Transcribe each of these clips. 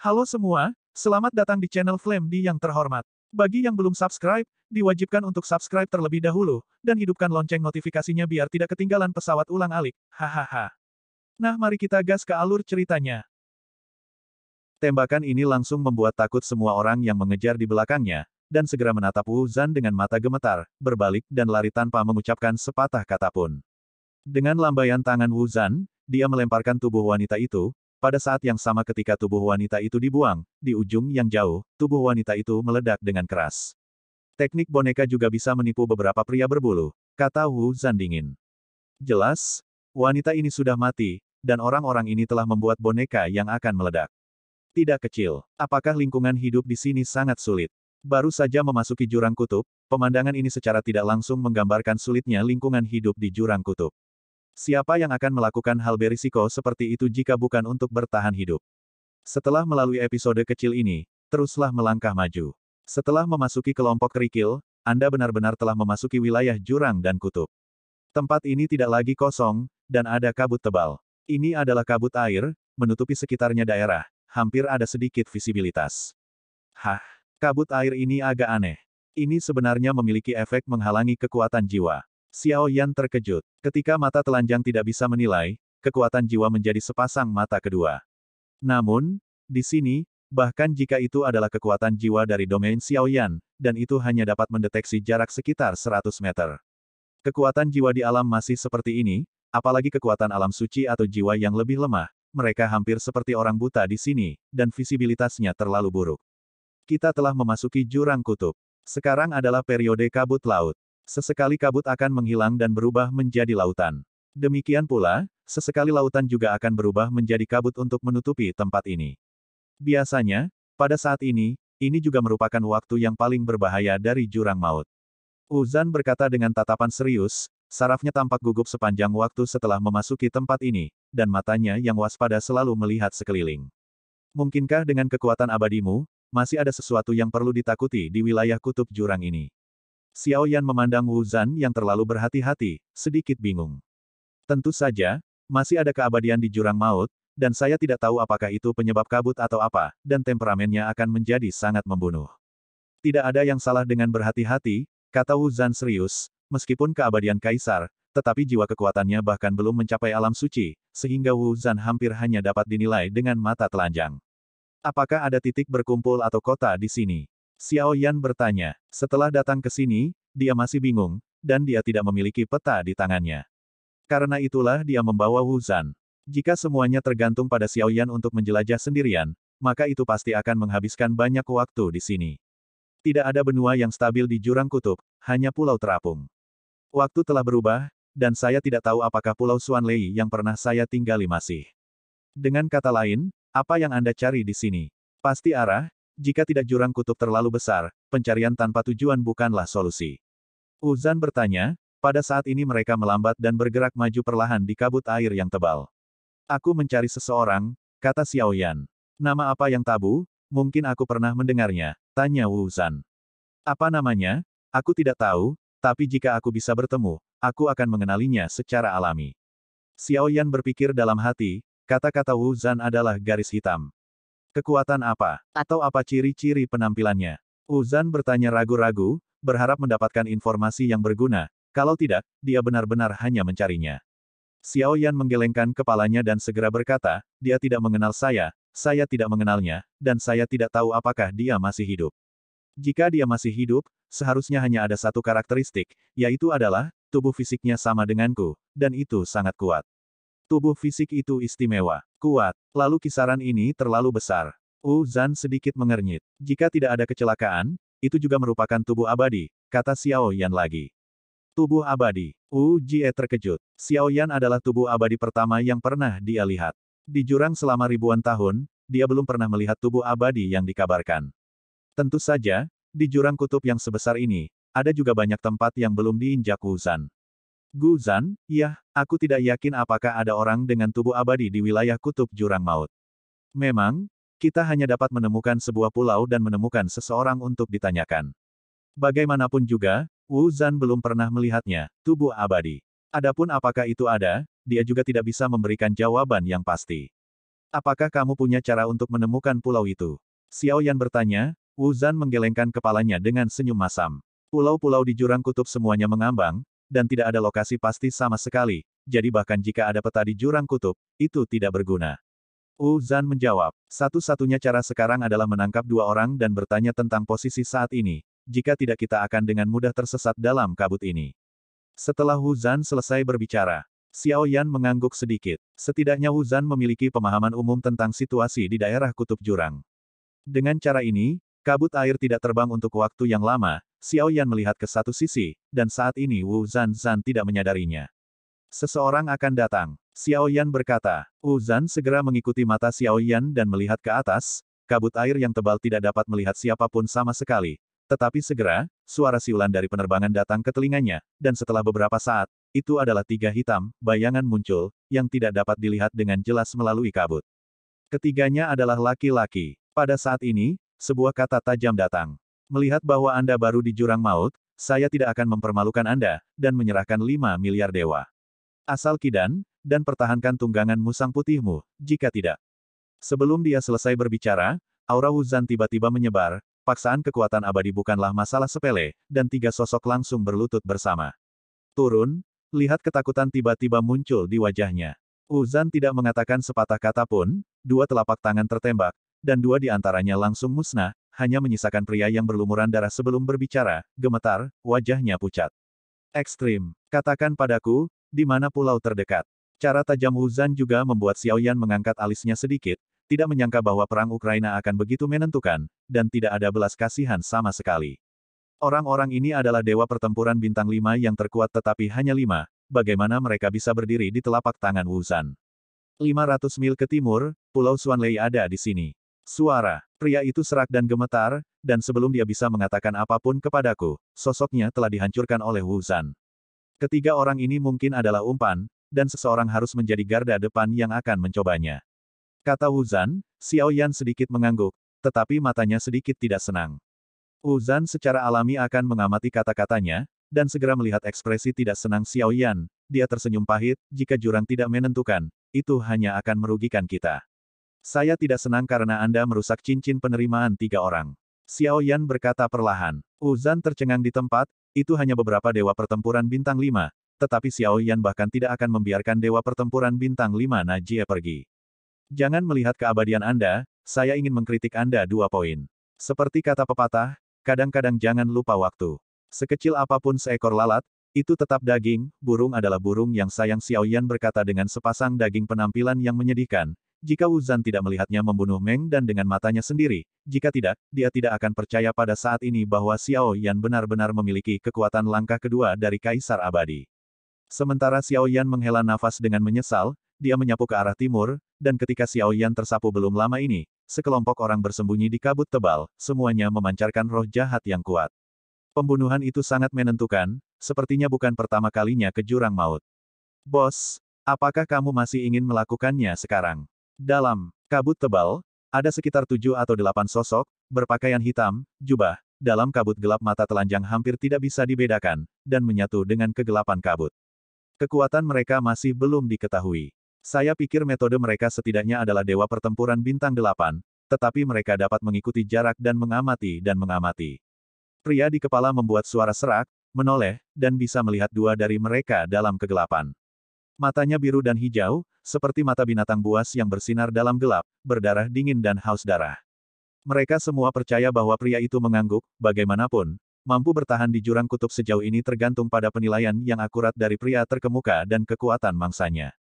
Halo semua, selamat datang di channel Flame D yang terhormat. Bagi yang belum subscribe, diwajibkan untuk subscribe terlebih dahulu, dan hidupkan lonceng notifikasinya biar tidak ketinggalan pesawat ulang-alik. Hahaha. Nah, mari kita gas ke alur ceritanya. Tembakan ini langsung membuat takut semua orang yang mengejar di belakangnya, dan segera menatap Wu Zan dengan mata gemetar, berbalik dan lari tanpa mengucapkan sepatah kata pun. Dengan lambaian tangan Wu Zan, dia melemparkan tubuh wanita itu. Pada saat yang sama ketika tubuh wanita itu dibuang, di ujung yang jauh, tubuh wanita itu meledak dengan keras. Teknik boneka juga bisa menipu beberapa pria berbulu, kata Wu Zan dingin. Jelas, wanita ini sudah mati, dan orang-orang ini telah membuat boneka yang akan meledak. Tidak kecil, apakah lingkungan hidup di sini sangat sulit? Baru saja memasuki jurang kutub, pemandangan ini secara tidak langsung menggambarkan sulitnya lingkungan hidup di jurang kutub. Siapa yang akan melakukan hal berisiko seperti itu jika bukan untuk bertahan hidup? Setelah melalui episode kecil ini, teruslah melangkah maju. Setelah memasuki kelompok kerikil, Anda benar-benar telah memasuki wilayah jurang dan kutub. Tempat ini tidak lagi kosong, dan ada kabut tebal. Ini adalah kabut air, menutupi sekitarnya daerah, hampir ada sedikit visibilitas. Hah, kabut air ini agak aneh. Ini sebenarnya memiliki efek menghalangi kekuatan jiwa. Xiao Yan terkejut. Ketika mata telanjang tidak bisa menilai, kekuatan jiwa menjadi sepasang mata kedua. Namun, di sini, bahkan jika itu adalah kekuatan jiwa dari domain Xiao Yan, dan itu hanya dapat mendeteksi jarak sekitar 100 meter. Kekuatan jiwa di alam masih seperti ini, apalagi kekuatan alam suci atau jiwa yang lebih lemah, mereka hampir seperti orang buta di sini, dan visibilitasnya terlalu buruk. Kita telah memasuki jurang kutub. Sekarang adalah periode kabut laut. Sesekali kabut akan menghilang dan berubah menjadi lautan. Demikian pula, sesekali lautan juga akan berubah menjadi kabut untuk menutupi tempat ini. Biasanya, pada saat ini juga merupakan waktu yang paling berbahaya dari jurang maut. Wu Zan berkata dengan tatapan serius, sarafnya tampak gugup sepanjang waktu setelah memasuki tempat ini, dan matanya yang waspada selalu melihat sekeliling. Mungkinkah dengan kekuatan abadimu, masih ada sesuatu yang perlu ditakuti di wilayah kutub jurang ini? Xiao Yan memandang Wu Zan yang terlalu berhati-hati, sedikit bingung. Tentu saja, masih ada keabadian di jurang maut, dan saya tidak tahu apakah itu penyebab kabut atau apa, dan temperamennya akan menjadi sangat membunuh. Tidak ada yang salah dengan berhati-hati, kata Wu Zan serius, meskipun keabadian kaisar, tetapi jiwa kekuatannya bahkan belum mencapai alam suci, sehingga Wu Zan hampir hanya dapat dinilai dengan mata telanjang. Apakah ada titik berkumpul atau kota di sini? Xiao Yan bertanya. Setelah datang ke sini, dia masih bingung, dan dia tidak memiliki peta di tangannya. Karena itulah dia membawa Wu Zan. Jika semuanya tergantung pada Xiao Yan untuk menjelajah sendirian, maka itu pasti akan menghabiskan banyak waktu di sini. Tidak ada benua yang stabil di jurang kutub, hanya pulau terapung. Waktu telah berubah, dan saya tidak tahu apakah Pulau Xuanlei yang pernah saya tinggali masih. Dengan kata lain, apa yang Anda cari di sini? Pasti arah. Jika tidak jurang kutub terlalu besar, pencarian tanpa tujuan bukanlah solusi. Wu Zan bertanya, pada saat ini mereka melambat dan bergerak maju perlahan di kabut air yang tebal. Aku mencari seseorang, kata Xiao Yan. Nama apa yang tabu? Mungkin aku pernah mendengarnya, tanya Wu Zan. Apa namanya? Aku tidak tahu, tapi jika aku bisa bertemu, aku akan mengenalinya secara alami. Xiao Yan berpikir dalam hati, kata-kata Wu Zan adalah garis hitam. Kekuatan apa? Atau apa ciri-ciri penampilannya? Wu Zan bertanya ragu-ragu, berharap mendapatkan informasi yang berguna, kalau tidak, dia benar-benar hanya mencarinya. Xiao Yan menggelengkan kepalanya dan segera berkata, dia tidak mengenal saya tidak mengenalnya, dan saya tidak tahu apakah dia masih hidup. Jika dia masih hidup, seharusnya hanya ada satu karakteristik, yaitu adalah, tubuh fisiknya sama denganku, dan itu sangat kuat. Tubuh fisik itu istimewa, kuat, lalu kisaran ini terlalu besar. Wu Zan sedikit mengernyit. Jika tidak ada kecelakaan, itu juga merupakan tubuh abadi, kata Xiao Yan lagi. Tubuh abadi. Wu Jie terkejut. Xiao Yan adalah tubuh abadi pertama yang pernah dia lihat. Di jurang selama ribuan tahun, dia belum pernah melihat tubuh abadi yang dikabarkan. Tentu saja, di jurang kutub yang sebesar ini, ada juga banyak tempat yang belum diinjak Wu Zan. Gu Zan, iya, aku tidak yakin apakah ada orang dengan tubuh abadi di wilayah kutub jurang maut. Memang, kita hanya dapat menemukan sebuah pulau dan menemukan seseorang untuk ditanyakan. Bagaimanapun juga, Wu Zan belum pernah melihatnya, tubuh abadi. Adapun apakah itu ada, dia juga tidak bisa memberikan jawaban yang pasti. Apakah kamu punya cara untuk menemukan pulau itu? Xiao Yan bertanya, Wu Zhan menggelengkan kepalanya dengan senyum masam. Pulau-pulau di jurang kutub semuanya mengambang, dan tidak ada lokasi pasti sama sekali, jadi bahkan jika ada peta di jurang kutub, itu tidak berguna. Wu Zhan menjawab, satu-satunya cara sekarang adalah menangkap dua orang dan bertanya tentang posisi saat ini, jika tidak kita akan dengan mudah tersesat dalam kabut ini. Setelah Wu Zhan selesai berbicara, Xiao Yan mengangguk sedikit. Setidaknya Wu Zhan memiliki pemahaman umum tentang situasi di daerah kutub jurang. Dengan cara ini, kabut air tidak terbang untuk waktu yang lama. Xiao Yan melihat ke satu sisi, dan saat ini Wu Zhan tidak menyadarinya. Seseorang akan datang. Xiao Yan berkata. Wu Zhan segera mengikuti mata Xiao Yan dan melihat ke atas. Kabut air yang tebal tidak dapat melihat siapapun sama sekali. Tetapi segera, suara siulan dari penerbangan datang ke telinganya, dan setelah beberapa saat, itu adalah tiga hitam, bayangan muncul, yang tidak dapat dilihat dengan jelas melalui kabut. Ketiganya adalah laki-laki. Pada saat ini, sebuah kata tajam datang. Melihat bahwa Anda baru di jurang maut, saya tidak akan mempermalukan Anda, dan menyerahkan 5 miliar dewa. Asal kidan, dan pertahankan tunggangan musang putihmu, jika tidak. Sebelum dia selesai berbicara, aura Wu Zhan tiba-tiba menyebar, paksaan kekuatan abadi bukanlah masalah sepele, dan tiga sosok langsung berlutut bersama. Turun, lihat ketakutan tiba-tiba muncul di wajahnya. Wu Zhan tidak mengatakan sepatah kata pun, dua telapak tangan tertembak, dan dua di antaranya langsung musnah, hanya menyisakan pria yang berlumuran darah sebelum berbicara, gemetar, wajahnya pucat. Ekstrim. Katakan padaku, di mana pulau terdekat? Cara tajam Wu Zhan juga membuat Xiao Yan mengangkat alisnya sedikit, tidak menyangka bahwa perang Ukraina akan begitu menentukan, dan tidak ada belas kasihan sama sekali. Orang-orang ini adalah dewa pertempuran bintang 5 yang terkuat tetapi hanya 5, bagaimana mereka bisa berdiri di telapak tangan Wu Zhan? 500 mil ke timur, Pulau Xuanlei ada di sini. Suara pria itu serak dan gemetar, dan sebelum dia bisa mengatakan apapun kepadaku, sosoknya telah dihancurkan oleh Wu Zhan. Ketiga orang ini mungkin adalah umpan, dan seseorang harus menjadi garda depan yang akan mencobanya. Kata Wu Zhan, Xiao Yan sedikit mengangguk, tetapi matanya sedikit tidak senang. Wu Zhan secara alami akan mengamati kata-katanya, dan segera melihat ekspresi tidak senang Xiao Yan. Dia tersenyum pahit, jika jurang tidak menentukan, itu hanya akan merugikan kita. Saya tidak senang karena Anda merusak cincin penerimaan tiga orang. Xiao Yan berkata perlahan. Wu Zhan tercengang di tempat, itu hanya beberapa dewa pertempuran bintang 5, tetapi Xiao Yan bahkan tidak akan membiarkan dewa pertempuran bintang 5 Najie pergi. Jangan melihat keabadian Anda, saya ingin mengkritik Anda 2 poin. Seperti kata pepatah, kadang-kadang jangan lupa waktu. Sekecil apapun seekor lalat, itu tetap daging, burung adalah burung yang sayang. Xiao Yan berkata dengan sepasang daging penampilan yang menyedihkan. Jika Wu Zhan tidak melihatnya membunuh Meng dan dengan matanya sendiri, jika tidak, dia tidak akan percaya pada saat ini bahwa Xiao Yan benar-benar memiliki kekuatan langkah kedua dari Kaisar Abadi. Sementara Xiao Yan menghela nafas dengan menyesal, dia menyapu ke arah timur, dan ketika Xiao Yan tersapu belum lama ini, sekelompok orang bersembunyi di kabut tebal, semuanya memancarkan roh jahat yang kuat. Pembunuhan itu sangat menentukan, sepertinya bukan pertama kalinya ke jurang maut. Bos, apakah kamu masih ingin melakukannya sekarang? Dalam kabut tebal, ada sekitar 7 atau 8 sosok, berpakaian hitam, jubah, dalam kabut gelap mata telanjang hampir tidak bisa dibedakan, dan menyatu dengan kegelapan kabut. Kekuatan mereka masih belum diketahui. Saya pikir metode mereka setidaknya adalah dewa pertempuran bintang 8, tetapi mereka dapat mengikuti jarak dan mengamati. Pria di kepala membuat suara serak, menoleh, dan bisa melihat dua dari mereka dalam kegelapan. Matanya biru dan hijau, seperti mata binatang buas yang bersinar dalam gelap, berdarah dingin dan haus darah. Mereka semua percaya bahwa pria itu mengangguk, bagaimanapun, mampu bertahan di jurang kutub sejauh ini tergantung pada penilaian yang akurat dari pria terkemuka dan kekuatan mangsanya.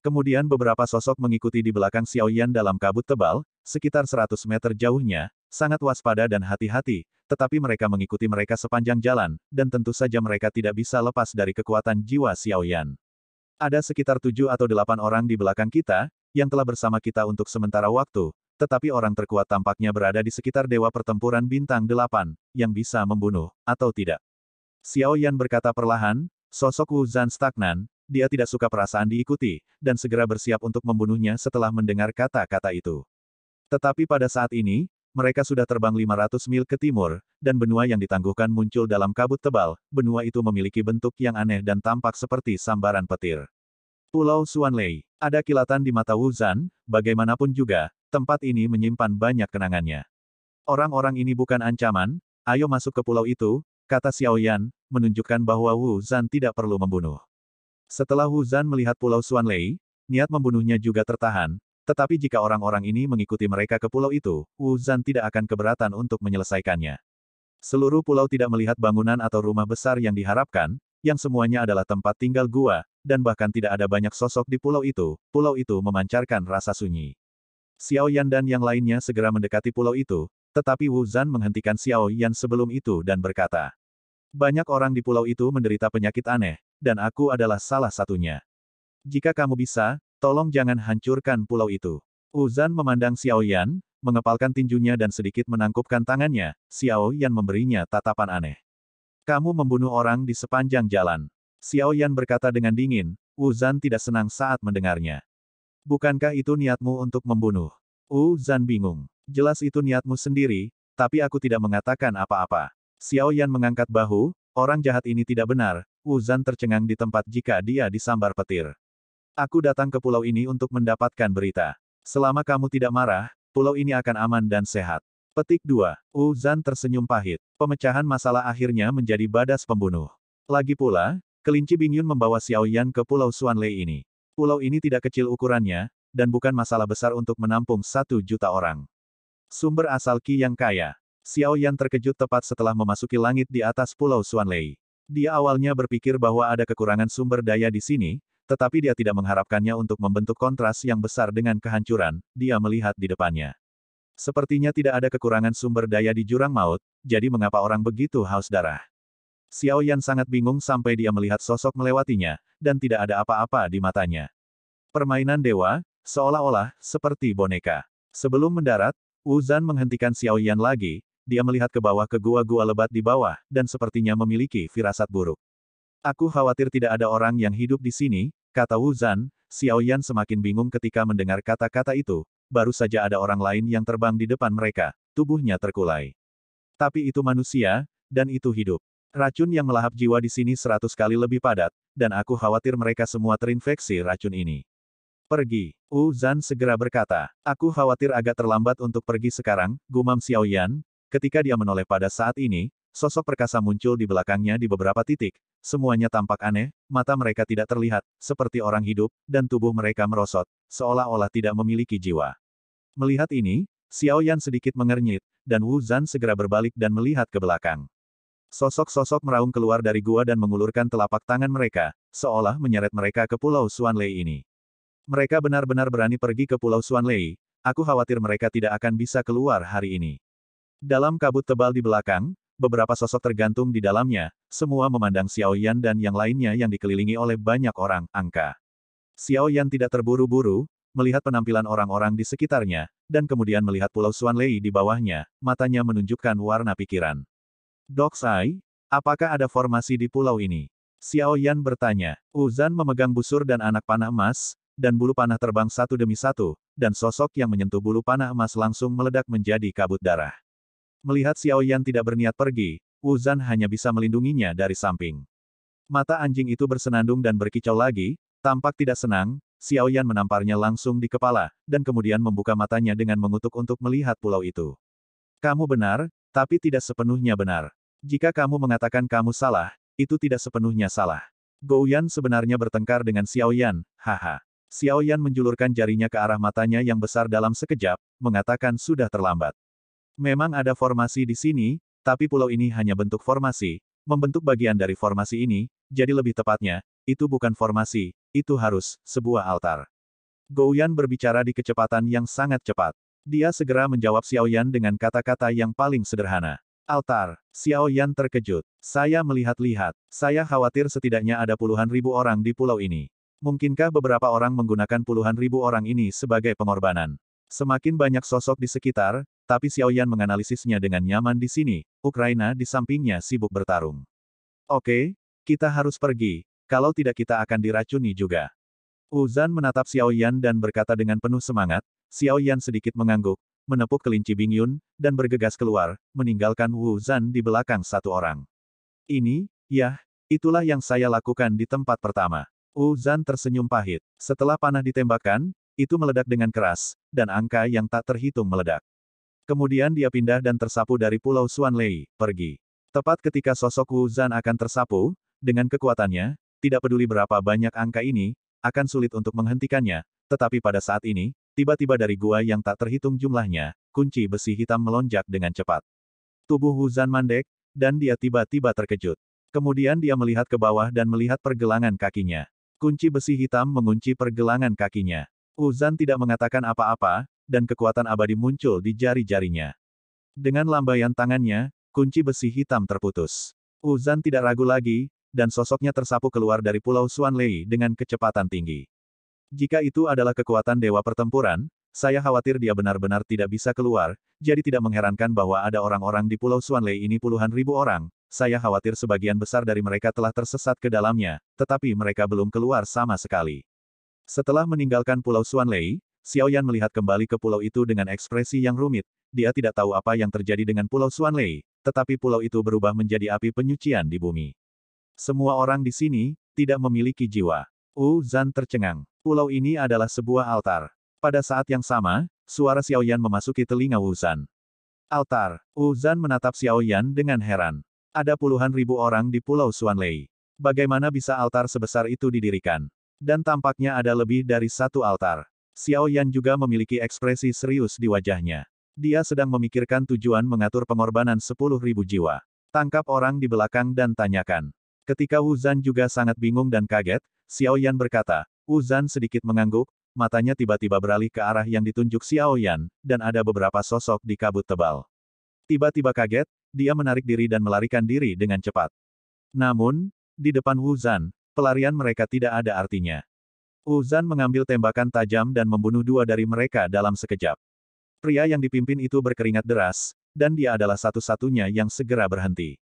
Kemudian beberapa sosok mengikuti di belakang Xiao Yan dalam kabut tebal, sekitar 100 meter jauhnya, sangat waspada dan hati-hati, tetapi mereka mengikuti mereka sepanjang jalan, dan tentu saja mereka tidak bisa lepas dari kekuatan jiwa Xiao Yan. Ada sekitar 7 atau 8 orang di belakang kita, yang telah bersama kita untuk sementara waktu, tetapi orang terkuat tampaknya berada di sekitar dewa pertempuran bintang 8, yang bisa membunuh, atau tidak. Xiao Yan berkata perlahan, sosok Wu Zhan stagnan, dia tidak suka perasaan diikuti, dan segera bersiap untuk membunuhnya setelah mendengar kata-kata itu. Tetapi pada saat ini, mereka sudah terbang 500 mil ke timur, dan benua yang ditangguhkan muncul dalam kabut tebal. Benua itu memiliki bentuk yang aneh dan tampak seperti sambaran petir. Pulau Xuanlei. Ada kilatan di mata Wu Zan, bagaimanapun juga, tempat ini menyimpan banyak kenangannya. Orang-orang ini bukan ancaman, ayo masuk ke pulau itu, kata Xiao Yan, menunjukkan bahwa Wu Zan tidak perlu membunuh. Setelah Wu Zan melihat Pulau Xuanlei, niat membunuhnya juga tertahan, tetapi jika orang-orang ini mengikuti mereka ke pulau itu, Wu Zan tidak akan keberatan untuk menyelesaikannya. Seluruh pulau tidak melihat bangunan atau rumah besar yang diharapkan, yang semuanya adalah tempat tinggal gua, dan bahkan tidak ada banyak sosok di pulau itu memancarkan rasa sunyi. Xiao Yan dan yang lainnya segera mendekati pulau itu, tetapi Wu Zan menghentikan Xiao Yan sebelum itu dan berkata, banyak orang di pulau itu menderita penyakit aneh, dan aku adalah salah satunya. Jika kamu bisa, tolong jangan hancurkan pulau itu. Wu Zan memandang Xiao Yan, mengepalkan tinjunya dan sedikit menangkupkan tangannya. Xiao Yan memberinya tatapan aneh. Kamu membunuh orang di sepanjang jalan. Xiao Yan berkata dengan dingin. Wu Zan tidak senang saat mendengarnya. Bukankah itu niatmu untuk membunuh? Wu Zan bingung. Jelas itu niatmu sendiri, tapi aku tidak mengatakan apa-apa. Xiao Yan mengangkat bahu, orang jahat ini tidak benar. Wu Zan tercengang di tempat jika dia disambar petir. Aku datang ke pulau ini untuk mendapatkan berita. Selama kamu tidak marah, pulau ini akan aman dan sehat. Petik 2. Wu Zan tersenyum pahit. Pemecahan masalah akhirnya menjadi badas pembunuh. Lagi pula, kelinci Bingyun membawa Xiao Yan ke Pulau Xuanlei ini. Pulau ini tidak kecil ukurannya, dan bukan masalah besar untuk menampung 1 juta orang. Sumber asal Qi yang kaya. Xiao Yan terkejut tepat setelah memasuki langit di atas Pulau Xuanlei. Dia awalnya berpikir bahwa ada kekurangan sumber daya di sini, tetapi dia tidak mengharapkannya untuk membentuk kontras yang besar dengan kehancuran. Dia melihat di depannya. Sepertinya tidak ada kekurangan sumber daya di jurang maut, jadi mengapa orang begitu haus darah? Xiao Yan sangat bingung sampai dia melihat sosok melewatinya, dan tidak ada apa-apa di matanya. Permainan dewa, seolah-olah, seperti boneka. Sebelum mendarat, Wu Zan menghentikan Xiao Yan lagi, dia melihat ke bawah ke gua-gua lebat di bawah, dan sepertinya memiliki firasat buruk. Aku khawatir tidak ada orang yang hidup di sini, kata Wu Zan. Xiao Yan semakin bingung ketika mendengar kata-kata itu, baru saja ada orang lain yang terbang di depan mereka, tubuhnya terkulai. Tapi itu manusia, dan itu hidup. Racun yang melahap jiwa di sini 100 kali lebih padat, dan aku khawatir mereka semua terinfeksi racun ini. Pergi. Wu Zan segera berkata, aku khawatir agak terlambat untuk pergi sekarang, gumam Xiao Yan. Ketika dia menoleh pada saat ini, sosok perkasa muncul di belakangnya di beberapa titik. Semuanya tampak aneh, mata mereka tidak terlihat, seperti orang hidup, dan tubuh mereka merosot, seolah-olah tidak memiliki jiwa. Melihat ini, Xiao Yan sedikit mengernyit, dan Wu Zan segera berbalik dan melihat ke belakang. Sosok-sosok meraung keluar dari gua dan mengulurkan telapak tangan mereka, seolah menyeret mereka ke Pulau Xuanlei ini. Mereka benar-benar berani pergi ke Pulau Xuanlei, aku khawatir mereka tidak akan bisa keluar hari ini. Dalam kabut tebal di belakang, beberapa sosok tergantung di dalamnya, semua memandang Xiao Yan dan yang lainnya yang dikelilingi oleh banyak orang, angka. Xiao Yan tidak terburu-buru, melihat penampilan orang-orang di sekitarnya, dan kemudian melihat Pulau Xuanlei di bawahnya, matanya menunjukkan warna pikiran. Dok Sai, apakah ada formasi di pulau ini? Xiao Yan bertanya. Wu Zan memegang busur dan anak panah emas, dan bulu panah terbang satu demi satu, dan sosok yang menyentuh bulu panah emas langsung meledak menjadi kabut darah. Melihat Xiao Yan tidak berniat pergi, Wu Zan hanya bisa melindunginya dari samping. Mata anjing itu bersenandung dan berkicau lagi, tampak tidak senang. Xiao Yan menamparnya langsung di kepala, dan kemudian membuka matanya dengan mengutuk untuk melihat pulau itu. Kamu benar, tapi tidak sepenuhnya benar. Jika kamu mengatakan kamu salah, itu tidak sepenuhnya salah. Gou Yan sebenarnya bertengkar dengan Xiao Yan, haha. Xiao Yan menjulurkan jarinya ke arah matanya yang besar dalam sekejap, mengatakan sudah terlambat. Memang ada formasi di sini, tapi pulau ini hanya bentuk formasi, membentuk bagian dari formasi ini, jadi lebih tepatnya, itu bukan formasi, itu harus sebuah altar. Gou Yan berbicara di kecepatan yang sangat cepat. Dia segera menjawab Xiao Yan dengan kata-kata yang paling sederhana. Altar. Xiao Yan terkejut. Saya melihat-lihat. Saya khawatir setidaknya ada puluhan ribu orang di pulau ini. Mungkinkah beberapa orang menggunakan puluhan ribu orang ini sebagai pengorbanan? Semakin banyak sosok di sekitar, tapi Xiao Yan menganalisisnya dengan nyaman di sini. Ukraina di sampingnya sibuk bertarung. Oke, kita harus pergi. Kalau tidak kita akan diracuni juga. Wu Zan menatap Xiao Yan dan berkata dengan penuh semangat. Xiao Yan sedikit mengangguk, menepuk kelinci Bingyun, dan bergegas keluar, meninggalkan Wu Zan di belakang satu orang. Ini, ya, itulah yang saya lakukan di tempat pertama. Wu Zan tersenyum pahit. Setelah panah ditembakkan, itu meledak dengan keras, dan angka yang tak terhitung meledak. Kemudian dia pindah dan tersapu dari Pulau Xuanlei, pergi. Tepat ketika sosok Wu Zan akan tersapu, dengan kekuatannya, tidak peduli berapa banyak angka ini, akan sulit untuk menghentikannya, tetapi pada saat ini, tiba-tiba dari gua yang tak terhitung jumlahnya, kunci besi hitam melonjak dengan cepat. Tubuh Wu Zan mandek, dan dia tiba-tiba terkejut. Kemudian dia melihat ke bawah dan melihat pergelangan kakinya. Kunci besi hitam mengunci pergelangan kakinya. Wu Zan tidak mengatakan apa-apa, dan kekuatan abadi muncul di jari-jarinya. Dengan lambaian tangannya, kunci besi hitam terputus. Wu Zan tidak ragu lagi, dan sosoknya tersapu keluar dari Pulau Xuanlei dengan kecepatan tinggi. Jika itu adalah kekuatan dewa pertempuran, saya khawatir dia benar-benar tidak bisa keluar, jadi tidak mengherankan bahwa ada orang-orang di Pulau Xuanlei ini puluhan ribu orang. Saya khawatir sebagian besar dari mereka telah tersesat ke dalamnya, tetapi mereka belum keluar sama sekali. Setelah meninggalkan Pulau Xuanlei, Xiao Yan melihat kembali ke pulau itu dengan ekspresi yang rumit. Dia tidak tahu apa yang terjadi dengan Pulau Xuanlei, tetapi pulau itu berubah menjadi api penyucian di bumi. Semua orang di sini tidak memiliki jiwa. Wu Zan tercengang. Pulau ini adalah sebuah altar. Pada saat yang sama, suara Xiao Yan memasuki telinga Wu Zan. Altar. Wu Zan menatap Xiao Yan dengan heran. Ada puluhan ribu orang di Pulau Xuanlei. Bagaimana bisa altar sebesar itu didirikan? Dan tampaknya ada lebih dari satu altar. Xiao Yan juga memiliki ekspresi serius di wajahnya. Dia sedang memikirkan tujuan mengatur pengorbanan 10.000 jiwa. Tangkap orang di belakang dan tanyakan. Ketika Wu Zan juga sangat bingung dan kaget, Xiao Yan berkata, Wu Zan sedikit mengangguk, matanya tiba-tiba beralih ke arah yang ditunjuk Xiao Yan, dan ada beberapa sosok di kabut tebal. Tiba-tiba kaget, dia menarik diri dan melarikan diri dengan cepat. Namun, di depan Wu Zan, pelarian mereka tidak ada artinya. Wu Zan mengambil tembakan tajam dan membunuh dua dari mereka dalam sekejap. Pria yang dipimpin itu berkeringat deras, dan dia adalah satu-satunya yang segera berhenti.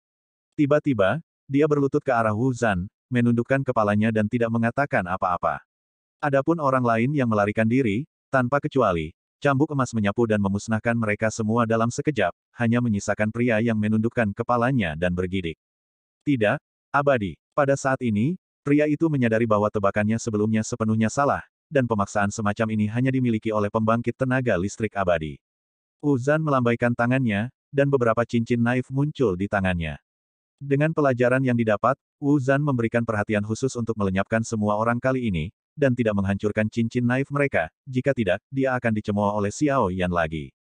Tiba-tiba, dia berlutut ke arah Wu Zan, menundukkan kepalanya dan tidak mengatakan apa-apa. Adapun orang lain yang melarikan diri, tanpa kecuali, cambuk emas menyapu dan memusnahkan mereka semua dalam sekejap, hanya menyisakan pria yang menundukkan kepalanya dan bergidik. Tidak, abadi. Pada saat ini, pria itu menyadari bahwa tebakannya sebelumnya sepenuhnya salah, dan pemaksaan semacam ini hanya dimiliki oleh pembangkit tenaga listrik abadi. Wu Zan melambaikan tangannya, dan beberapa cincin naif muncul di tangannya. Dengan pelajaran yang didapat, Wu Zan memberikan perhatian khusus untuk melenyapkan semua orang kali ini, dan tidak menghancurkan cincin naif mereka, jika tidak, dia akan dicemooh oleh Xiao Yan lagi.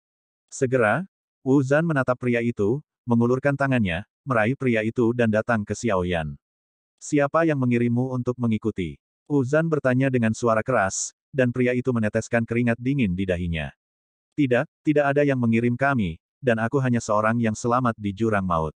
Segera, Wu Zan menatap pria itu, mengulurkan tangannya, meraih pria itu dan datang ke Xiao Yan. Siapa yang mengirimmu untuk mengikuti? Wu Zan bertanya dengan suara keras, dan pria itu meneteskan keringat dingin di dahinya. Tidak, tidak ada yang mengirim kami, dan aku hanya seorang yang selamat di jurang maut.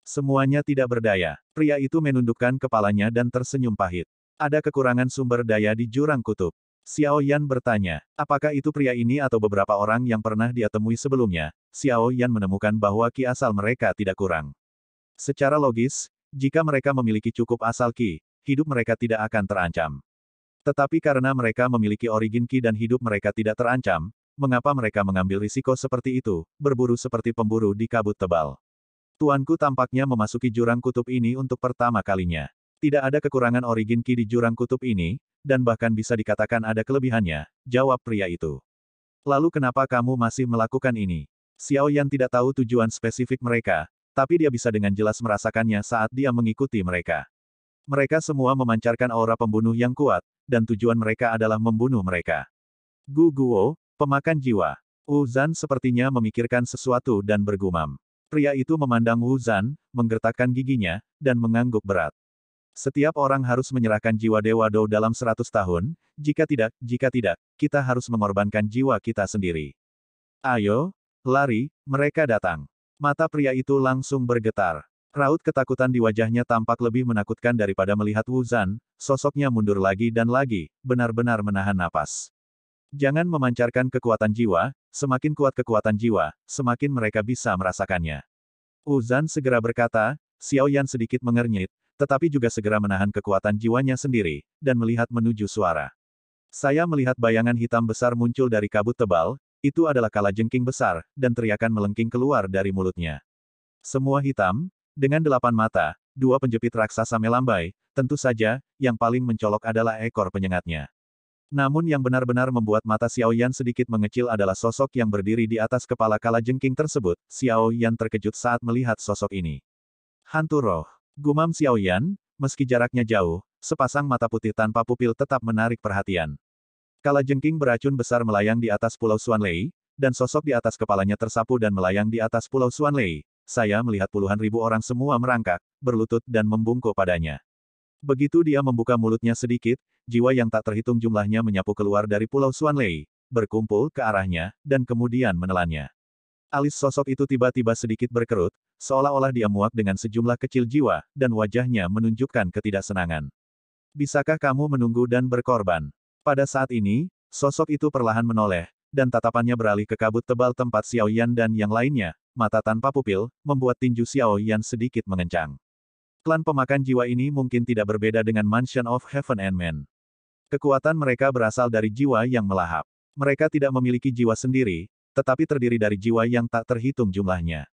Semuanya tidak berdaya. Pria itu menundukkan kepalanya dan tersenyum pahit. Ada kekurangan sumber daya di jurang kutub. Xiao Yan bertanya, apakah itu pria ini atau beberapa orang yang pernah dia temui sebelumnya? Xiao Yan menemukan bahwa ki asal mereka tidak kurang. Secara logis, jika mereka memiliki cukup asal ki, hidup mereka tidak akan terancam. Tetapi karena mereka memiliki origin ki dan hidup mereka tidak terancam, mengapa mereka mengambil risiko seperti itu, berburu seperti pemburu di kabut tebal? Tuanku tampaknya memasuki jurang kutub ini untuk pertama kalinya. Tidak ada kekurangan origin ki di jurang kutub ini, dan bahkan bisa dikatakan ada kelebihannya, jawab pria itu. Lalu kenapa kamu masih melakukan ini? Xiao Yan tidak tahu tujuan spesifik mereka, tapi dia bisa dengan jelas merasakannya saat dia mengikuti mereka. Mereka semua memancarkan aura pembunuh yang kuat, dan tujuan mereka adalah membunuh mereka. Gu Guo, pemakan jiwa. Wu Zan sepertinya memikirkan sesuatu dan bergumam. Pria itu memandang Wu Zan, menggertakkan giginya, dan mengangguk berat. Setiap orang harus menyerahkan jiwa Dewa Dou dalam 100 tahun, jika tidak, kita harus mengorbankan jiwa kita sendiri. Ayo, lari, mereka datang. Mata pria itu langsung bergetar. Raut ketakutan di wajahnya tampak lebih menakutkan daripada melihat Wu Zan, sosoknya mundur lagi dan lagi, benar-benar menahan napas. Jangan memancarkan kekuatan jiwa, semakin kuat kekuatan jiwa, semakin mereka bisa merasakannya. Wu Zan segera berkata, Xiao Yan sedikit mengernyit, tetapi juga segera menahan kekuatan jiwanya sendiri, dan melihat menuju suara. Saya melihat bayangan hitam besar muncul dari kabut tebal, itu adalah kalajengking besar, dan teriakan melengking keluar dari mulutnya. Semua hitam, dengan 8 mata, dua penjepit raksasa melambai, tentu saja, yang paling mencolok adalah ekor penyengatnya. Namun yang benar-benar membuat mata Xiao Yan sedikit mengecil adalah sosok yang berdiri di atas kepala kalajengking tersebut. Xiao Yan terkejut saat melihat sosok ini. Hantu roh. Gumam Xiao Yan, meski jaraknya jauh, sepasang mata putih tanpa pupil tetap menarik perhatian. Kalajengking beracun besar melayang di atas Pulau Xuanlei, dan sosok di atas kepalanya tersapu dan melayang di atas Pulau Xuanlei. Saya melihat puluhan ribu orang semua merangkak, berlutut dan membungkuk padanya. Begitu dia membuka mulutnya sedikit, jiwa yang tak terhitung jumlahnya menyapu keluar dari Pulau Xuanlei, berkumpul ke arahnya, dan kemudian menelannya. Alis sosok itu tiba-tiba sedikit berkerut, seolah-olah dia muak dengan sejumlah kecil jiwa, dan wajahnya menunjukkan ketidaksenangan. Bisakah kamu menunggu dan berkorban? Pada saat ini, sosok itu perlahan menoleh, dan tatapannya beralih ke kabut tebal tempat Xiao Yan dan yang lainnya, mata tanpa pupil, membuat tinju Xiao Yan sedikit mengencang. Klan pemakan jiwa ini mungkin tidak berbeda dengan Mansion of Heaven and Man. Kekuatan mereka berasal dari jiwa yang melahap. Mereka tidak memiliki jiwa sendiri, tetapi terdiri dari jiwa yang tak terhitung jumlahnya.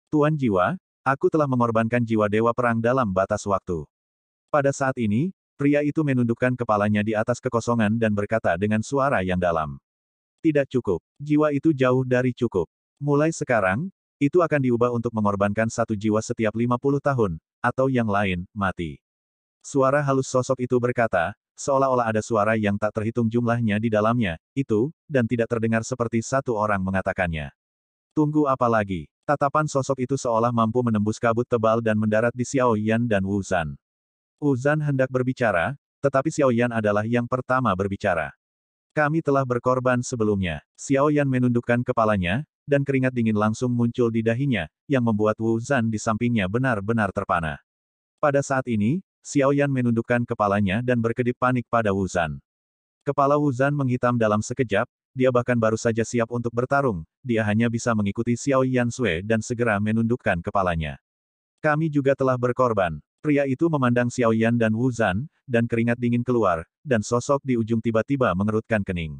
Tuan jiwa, aku telah mengorbankan jiwa dewa perang dalam batas waktu. Pada saat ini, pria itu menundukkan kepalanya di atas kekosongan dan berkata dengan suara yang dalam. Tidak cukup. Jiwa itu jauh dari cukup. Mulai sekarang, itu akan diubah untuk mengorbankan satu jiwa setiap 50 tahun, atau yang lain, mati. Suara halus sosok itu berkata, seolah-olah ada suara yang tak terhitung jumlahnya di dalamnya, itu, dan tidak terdengar seperti satu orang mengatakannya. Tunggu apa lagi? Tatapan sosok itu seolah mampu menembus kabut tebal dan mendarat di Xiao Yan dan Wu Zhan. Wu Zhan hendak berbicara, tetapi Xiao Yan adalah yang pertama berbicara. Kami telah berkorban sebelumnya. Xiao Yan menundukkan kepalanya, dan keringat dingin langsung muncul di dahinya, yang membuat Wu Zhan di sampingnya benar-benar terpana. Pada saat ini, Xiao Yan menundukkan kepalanya dan berkedip panik pada Wu Zhan. Kepala Wu Zhan menghitam dalam sekejap, dia bahkan baru saja siap untuk bertarung, dia hanya bisa mengikuti Xiao Yan Sui dan segera menundukkan kepalanya. Kami juga telah berkorban. Pria itu memandang Xiao Yan dan Wu Zhan, dan keringat dingin keluar, dan sosok di ujung tiba-tiba mengerutkan kening.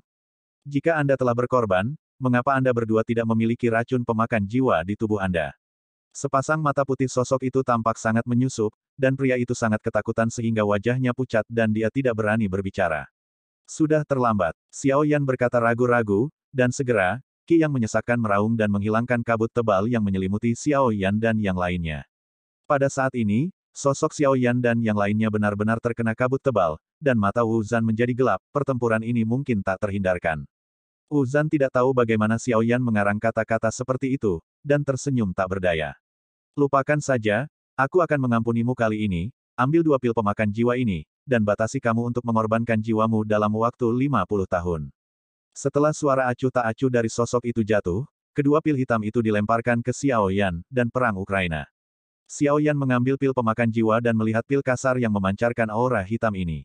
Jika Anda telah berkorban, mengapa Anda berdua tidak memiliki racun pemakan jiwa di tubuh Anda? Sepasang mata putih sosok itu tampak sangat menyusup, dan pria itu sangat ketakutan sehingga wajahnya pucat dan dia tidak berani berbicara. Sudah terlambat. Xiao Yan berkata ragu-ragu, dan segera, Qi yang menyesakkan meraung dan menghilangkan kabut tebal yang menyelimuti Xiao Yan dan yang lainnya. Pada saat ini, sosok Xiao Yan dan yang lainnya benar-benar terkena kabut tebal, dan mata Wu Zhan menjadi gelap, pertempuran ini mungkin tak terhindarkan. Wu Zhan tidak tahu bagaimana Xiao Yan mengarang kata-kata seperti itu, dan tersenyum tak berdaya. Lupakan saja, aku akan mengampunimu kali ini, ambil dua pil pemakan jiwa ini, dan batasi kamu untuk mengorbankan jiwamu dalam waktu 50 tahun. Setelah suara acuh tak acuh dari sosok itu jatuh, kedua pil hitam itu dilemparkan ke Xiao Yan, dan perang Ukraina. Xiao Yan mengambil pil pemakan jiwa dan melihat pil kasar yang memancarkan aura hitam ini.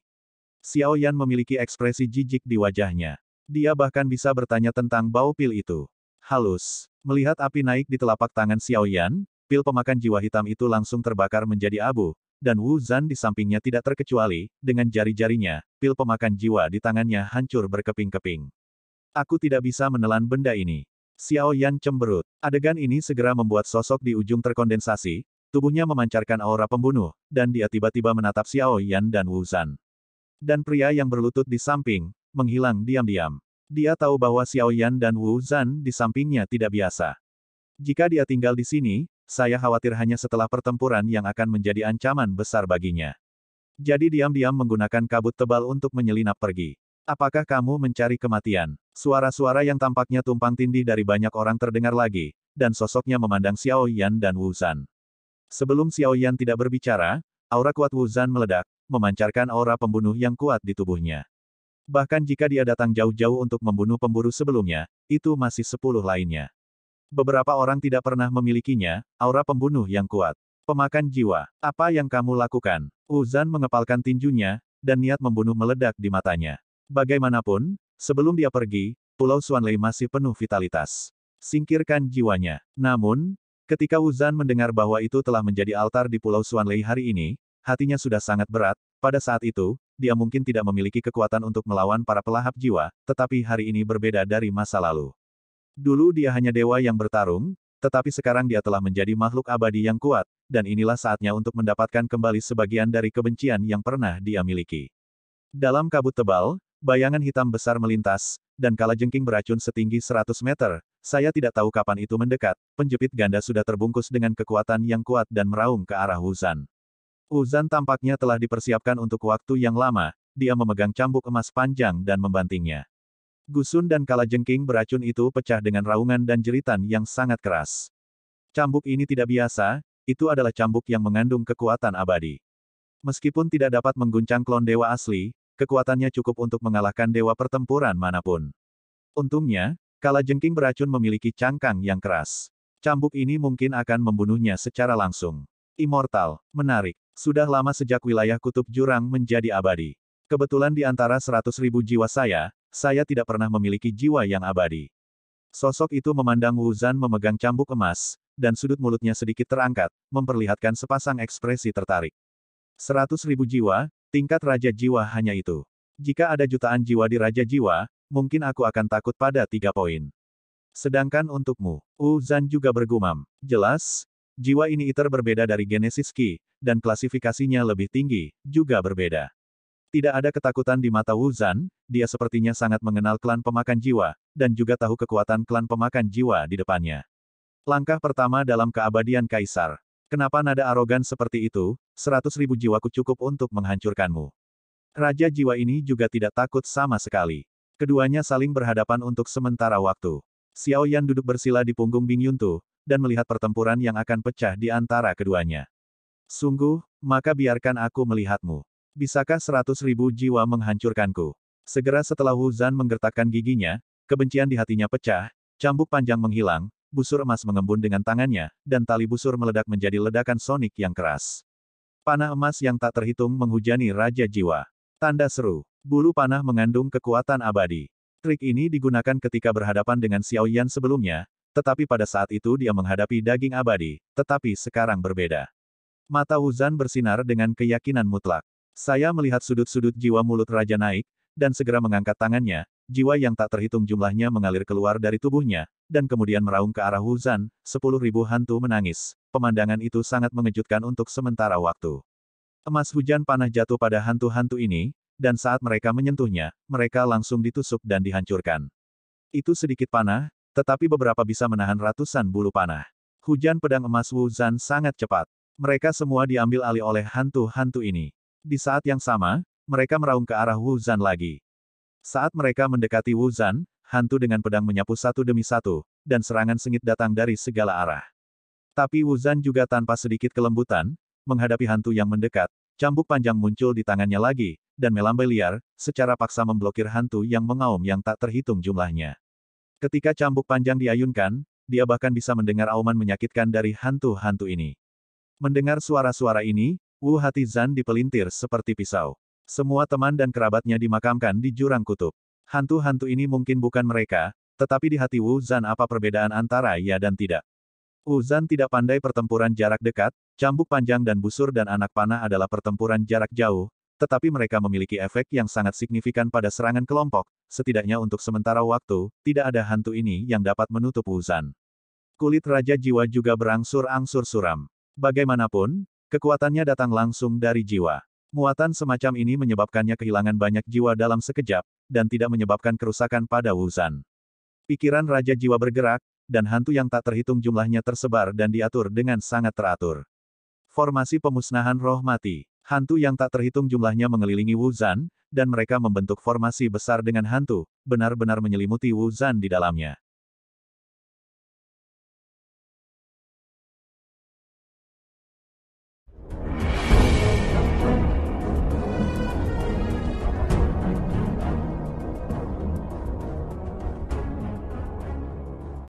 Xiao Yan memiliki ekspresi jijik di wajahnya. Dia bahkan bisa bertanya tentang bau pil itu. Halus. Melihat api naik di telapak tangan Xiao Yan, pil pemakan jiwa hitam itu langsung terbakar menjadi abu, dan Wu Zhan di sampingnya tidak terkecuali, dengan jari-jarinya, pil pemakan jiwa di tangannya hancur berkeping-keping. Aku tidak bisa menelan benda ini. Xiao Yan cemberut. Adegan ini segera membuat sosok di ujung terkondensasi, tubuhnya memancarkan aura pembunuh, dan dia tiba-tiba menatap Xiao Yan dan Wu Zhan. Dan pria yang berlutut di samping, menghilang diam-diam. Dia tahu bahwa Xiao Yan dan Wu Zhan di sampingnya tidak biasa. Jika dia tinggal di sini, saya khawatir hanya setelah pertempuran yang akan menjadi ancaman besar baginya. Jadi diam-diam menggunakan kabut tebal untuk menyelinap pergi. Apakah kamu mencari kematian? Suara-suara yang tampaknya tumpang tindih dari banyak orang terdengar lagi, dan sosoknya memandang Xiao Yan dan Wu Zhan. Sebelum Xiao Yan tidak berbicara, aura kuat Wu Zhan meledak, memancarkan aura pembunuh yang kuat di tubuhnya. Bahkan jika dia datang jauh-jauh untuk membunuh pemburu sebelumnya, itu masih 10 lainnya. Beberapa orang tidak pernah memilikinya, aura pembunuh yang kuat. Pemakan jiwa, apa yang kamu lakukan? Wu Zhan mengepalkan tinjunya, dan niat membunuh meledak di matanya. Bagaimanapun, sebelum dia pergi, Pulau Xuanlei masih penuh vitalitas. Singkirkan jiwanya. Namun, ketika Wu Zhan mendengar bahwa itu telah menjadi altar di Pulau Xuanlei hari ini, hatinya sudah sangat berat. Pada saat itu, dia mungkin tidak memiliki kekuatan untuk melawan para pelahap jiwa, tetapi hari ini berbeda dari masa lalu. Dulu dia hanya dewa yang bertarung, tetapi sekarang dia telah menjadi makhluk abadi yang kuat, dan inilah saatnya untuk mendapatkan kembali sebagian dari kebencian yang pernah dia miliki. Dalam kabut tebal, bayangan hitam besar melintas, dan kalajengking beracun setinggi 100 meter. Saya tidak tahu kapan itu mendekat, penjepit ganda sudah terbungkus dengan kekuatan yang kuat dan meraung ke arah Wuzan. Wuzan tampaknya telah dipersiapkan untuk waktu yang lama, dia memegang cambuk emas panjang dan membantingnya. Gusun dan kalajengking beracun itu pecah dengan raungan dan jeritan yang sangat keras. Cambuk ini tidak biasa, itu adalah cambuk yang mengandung kekuatan abadi. Meskipun tidak dapat mengguncang klon dewa asli, kekuatannya cukup untuk mengalahkan dewa pertempuran manapun. Untungnya, kalajengking beracun memiliki cangkang yang keras. Cambuk ini mungkin akan membunuhnya secara langsung. Immortal, menarik. Sudah lama sejak wilayah kutub jurang menjadi abadi. Kebetulan di antara 100.000 jiwa saya tidak pernah memiliki jiwa yang abadi. Sosok itu memandang Wuzan memegang cambuk emas, dan sudut mulutnya sedikit terangkat, memperlihatkan sepasang ekspresi tertarik. 100.000 jiwa, tingkat Raja Jiwa hanya itu. Jika ada jutaan jiwa di Raja Jiwa, mungkin aku akan takut pada 3 poin. Sedangkan untukmu, Wuzan juga bergumam. Jelas, jiwa ini iter berbeda dari Genesis Ki, dan klasifikasinya lebih tinggi, juga berbeda. Tidak ada ketakutan di mata Wuzan, dia sepertinya sangat mengenal klan pemakan jiwa, dan juga tahu kekuatan klan pemakan jiwa di depannya. Langkah pertama dalam keabadian Kaisar. Kenapa nada arogan seperti itu? 100.000 jiwaku cukup untuk menghancurkanmu. Raja jiwa ini juga tidak takut sama sekali. Keduanya saling berhadapan untuk sementara waktu. Xiao Yan duduk bersila di punggung Bing Yuntu, dan melihat pertempuran yang akan pecah di antara keduanya. Sungguh, maka biarkan aku melihatmu. Bisakah 100.000 jiwa menghancurkanku? Segera setelah Wuzan menggertakkan giginya, kebencian di hatinya pecah, cambuk panjang menghilang, busur emas mengembun dengan tangannya, dan tali busur meledak menjadi ledakan sonik yang keras. Panah emas yang tak terhitung menghujani Raja Jiwa. Tanda seru. Bulu panah mengandung kekuatan abadi. Trik ini digunakan ketika berhadapan dengan Xiao Yan sebelumnya, tetapi pada saat itu dia menghadapi daging abadi, tetapi sekarang berbeda. Mata Wuzan bersinar dengan keyakinan mutlak. Saya melihat sudut-sudut jiwa mulut Raja naik, dan segera mengangkat tangannya, jiwa yang tak terhitung jumlahnya mengalir keluar dari tubuhnya, dan kemudian meraung ke arah Wuzan, 10.000 hantu menangis. Pemandangan itu sangat mengejutkan untuk sementara waktu. Emas hujan panah jatuh pada hantu-hantu ini, dan saat mereka menyentuhnya, mereka langsung ditusuk dan dihancurkan. Itu sedikit panah, tetapi beberapa bisa menahan ratusan bulu panah. Hujan pedang emas Wuzan sangat cepat. Mereka semua diambil alih oleh hantu-hantu ini. Di saat yang sama, mereka meraung ke arah Wuzan lagi. Saat mereka mendekati Wuzan, hantu dengan pedang menyapu satu demi satu, dan serangan sengit datang dari segala arah. Tapi Wuzan juga tanpa sedikit kelembutan, menghadapi hantu yang mendekat, cambuk panjang muncul di tangannya lagi, dan melambai liar, secara paksa memblokir hantu yang mengaum yang tak terhitung jumlahnya. Ketika cambuk panjang diayunkan, dia bahkan bisa mendengar auman menyakitkan dari hantu-hantu ini. Mendengar suara-suara ini, Wu hati Zan dipelintir seperti pisau. Semua teman dan kerabatnya dimakamkan di jurang kutub. Hantu-hantu ini mungkin bukan mereka, tetapi di hati Wu Zan apa perbedaan antara ya dan tidak. Wu Zan tidak pandai pertempuran jarak dekat, cambuk panjang dan busur dan anak panah adalah pertempuran jarak jauh, tetapi mereka memiliki efek yang sangat signifikan pada serangan kelompok, setidaknya untuk sementara waktu, tidak ada hantu ini yang dapat menutup Wu Zan. Kulit Raja Jiwa juga berangsur-angsur suram. Bagaimanapun, kekuatannya datang langsung dari jiwa. Muatan semacam ini menyebabkannya kehilangan banyak jiwa dalam sekejap, dan tidak menyebabkan kerusakan pada Wuzan. Pikiran Raja Jiwa bergerak, dan hantu yang tak terhitung jumlahnya tersebar dan diatur dengan sangat teratur. Formasi pemusnahan roh mati. Hantu yang tak terhitung jumlahnya mengelilingi Wuzan, dan mereka membentuk formasi besar dengan hantu, benar-benar menyelimuti Wuzan di dalamnya.